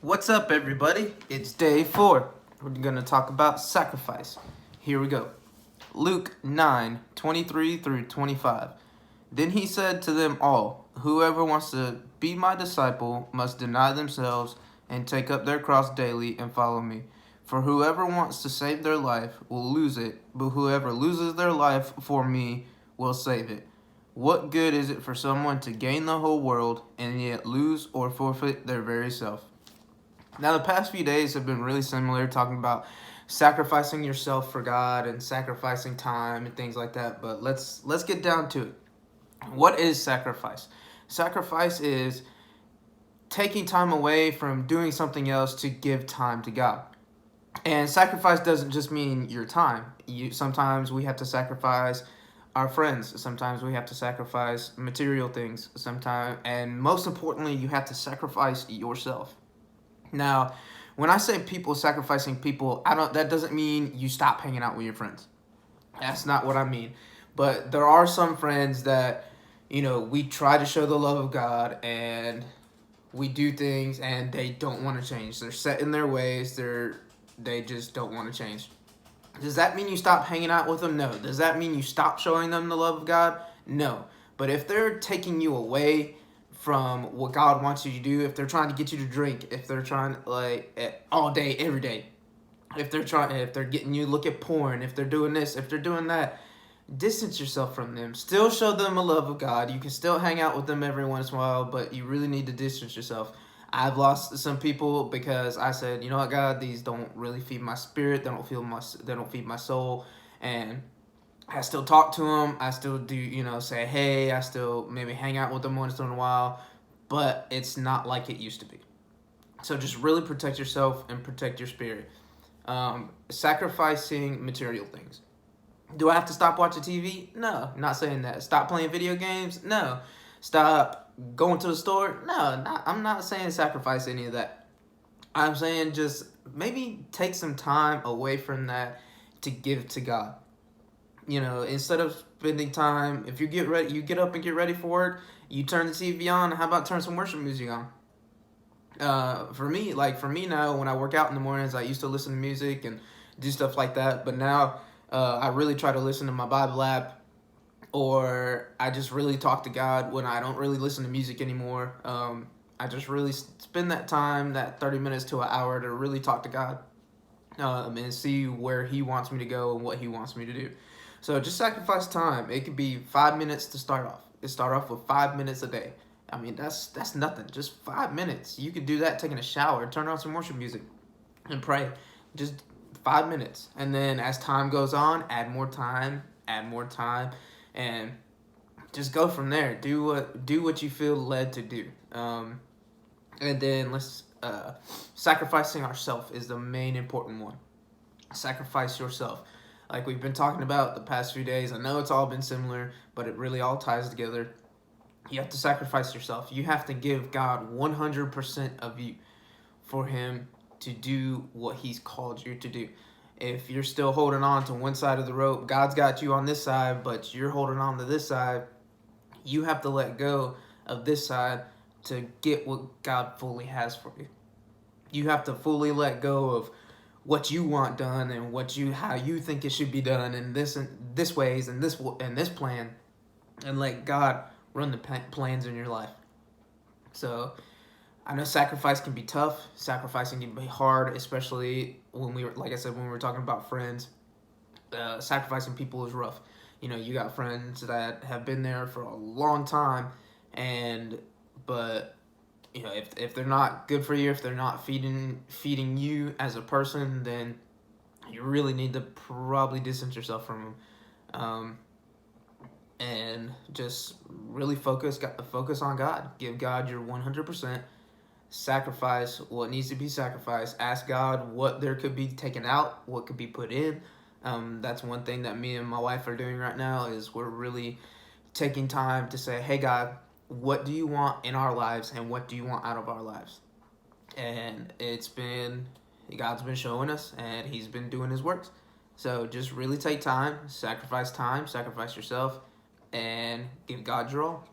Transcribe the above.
What's up, everybody? It's day 4. We're going to talk about sacrifice. Here we go. Luke 9:23 through 25. Then he said to them all, "Whoever wants to be my disciple must deny themselves and take up their cross daily and follow me. For whoever wants to save their life will lose it, but whoever loses their life for me will save it. What good is it for someone to gain the whole world and yet lose or forfeit their very self?" Now, the past few days have been really similar, talking about sacrificing yourself for God and sacrificing time and things like that. But let's get down to it. What is sacrifice? Sacrifice is taking time away from doing something else to give time to God. And sacrifice doesn't just mean your time. Sometimes we have to sacrifice our friends. Sometimes we have to sacrifice material things. Sometimes, and most importantly, you have to sacrifice yourself. Now, when I say people sacrificing people, that doesn't mean you stop hanging out with your friends. That's not what I mean. But there are some friends that, we try to show the love of God and we do things and they don't want to change. They're set in their ways. They just don't want to change. Does that mean you stop hanging out with them? No. Does that mean you stop showing them the love of God? No. But if they're taking you away from what God wants you to do, if they're trying to get you to drink, if they're trying all day, every day, if they're getting you to look at porn, if they're doing this, if they're doing that, distance yourself from them. Still show them a love of God. You can still hang out with them every once in a while, but you really need to distance yourself. I've lost some people because I said, you know what, God, these don't really feed my spirit. They don't feed my soul, and I still talk to them. I still do, say hey. I still maybe hang out with them once in a while, but it's not like it used to be. So just really protect yourself and protect your spirit. Sacrificing material things. Do I have to stop watching TV? No, not saying that. Stop playing video games? No. Stop going to the store? No, I'm not saying sacrifice any of that. I'm saying just maybe take some time away from that to give to God. Instead of spending time, if you get up and get ready for work, you turn the TV on. How about turn some worship music on? For me now, when I work out in the mornings, I used to listen to music and do stuff like that. But now, I really try to listen to my Bible app, or I just really talk to God when I don't really listen to music anymore. I just really spend that time, that 30 minutes to an hour, to really talk to God, and see where He wants me to go and what He wants me to do. So just sacrifice time. It could be 5 minutes to start off. Start off with 5 minutes a day. I mean, that's nothing. Just 5 minutes. You could do that taking a shower, turn on some worship music, and pray. Just 5 minutes. And then as time goes on, add more time, and just go from there. Do what you feel led to do. And then sacrificing ourselves is the main important one. Sacrifice yourself. Like we've been talking about the past few days. I know it's all been similar, but it really all ties together. You have to sacrifice yourself. You have to give God 100% of you for Him to do what He's called you to do. If you're still holding on to one side of the rope, God's got you on this side, but you're holding on to this side, you have to let go of this side to get what God fully has for you. You have to fully let go of what you want done and how you think it should be done, and this ways and this plan, and let God run the plans in your life. So I know sacrifice can be tough. Sacrificing can be hard, especially when we were talking about friends. Sacrificing people is rough. You got friends that have been there for a long time, but if they're not good for you, if they're not feeding you as a person, then you really need to probably distance yourself from them, and just really focus on God. Give God your 100%. Sacrifice what needs to be sacrificed. Ask God what there could be taken out, what could be put in. That's one thing that me and my wife are doing right now, is we're really taking time to say, hey God, what do you want in our lives and what do you want out of our lives? And God's been showing us, and He's been doing His works. So just really take time, sacrifice yourself, and give God your all.